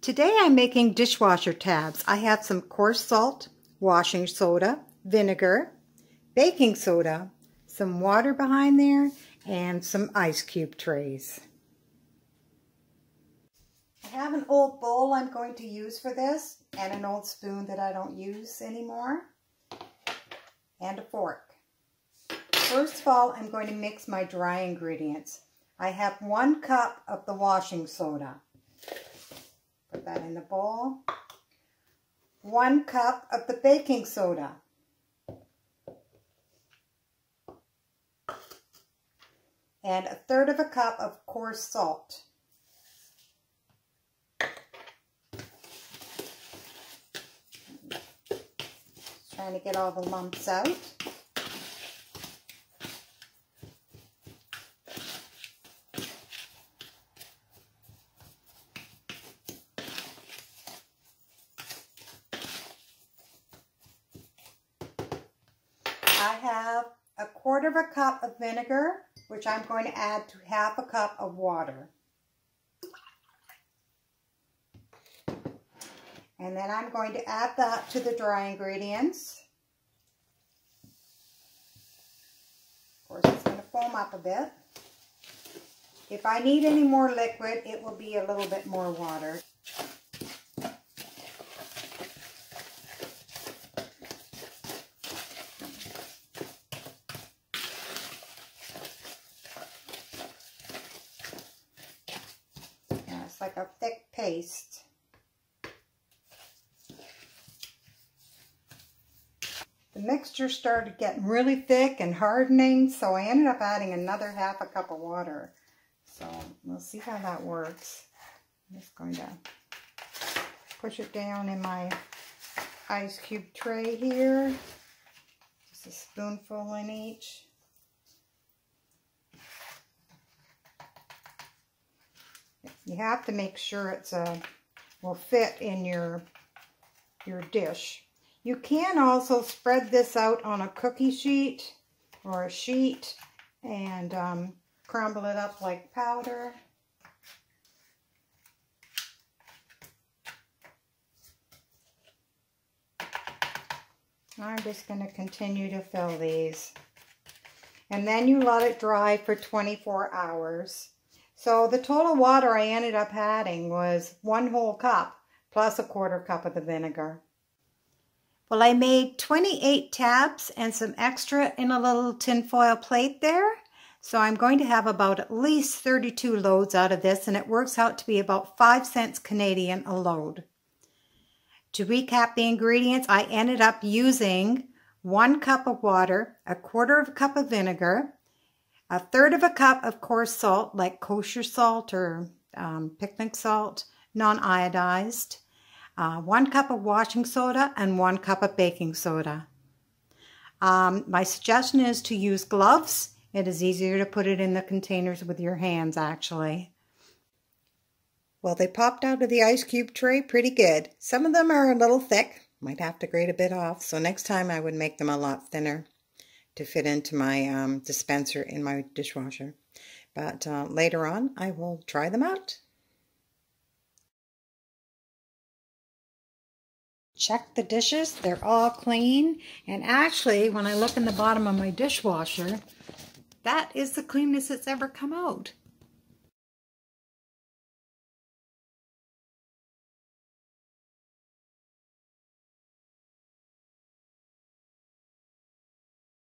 Today I'm making dishwasher tabs. I have some coarse salt, washing soda, vinegar, baking soda, some water behind there, and some ice cube trays. I have an old bowl I'm going to use for this, and an old spoon that I don't use anymore, and a fork. First of all, I'm going to mix my dry ingredients. I have 1 cup of the washing soda. Put that in the bowl. 1 cup of the baking soda. And 1/3 of a cup of coarse salt. Trying to get all the lumps out. I have 1/4 of a cup of vinegar, which I'm going to add to 1/2 cup of water. And then I'm going to add that to the dry ingredients. Of course, it's going to foam up a bit. If I need any more liquid, it will be a little bit more water. It's like a thick paste. The mixture started getting really thick and hardening, so I ended up adding another 1/2 cup of water. So we'll see how that works. I'm just going to push it down in my ice cube tray here. Just a spoonful in each. You have to make sure it's will fit in your dish. You can also spread this out on a cookie sheet or a sheet and crumble it up like powder. I'm just going to continue to fill these. And then you let it dry for 24 hours. So the total water I ended up adding was 1 whole cup plus 1/4 cup of the vinegar. Well, I made 28 tabs and some extra in a little tinfoil plate there. So I'm going to have about at least 32 loads out of this, and it works out to be about 5 cents Canadian a load. To recap the ingredients, I ended up using 1 cup of water, 1/4 of a cup of vinegar, 1/3 of a cup of coarse salt, like kosher salt or picnic salt, non-iodized, 1 cup of washing soda, and 1 cup of baking soda. My suggestion is to use gloves. It is easier to put it in the containers with your hands, actually. Well, they popped out of the ice cube tray pretty good. Some of them are a little thick. Might have to grate a bit off. So next time I would make them a lot thinner to fit into my dispenser in my dishwasher. But later on, I will try them out. Check the dishes, they're all clean. And actually, when I look in the bottom of my dishwasher, that is the cleanest it's ever come out.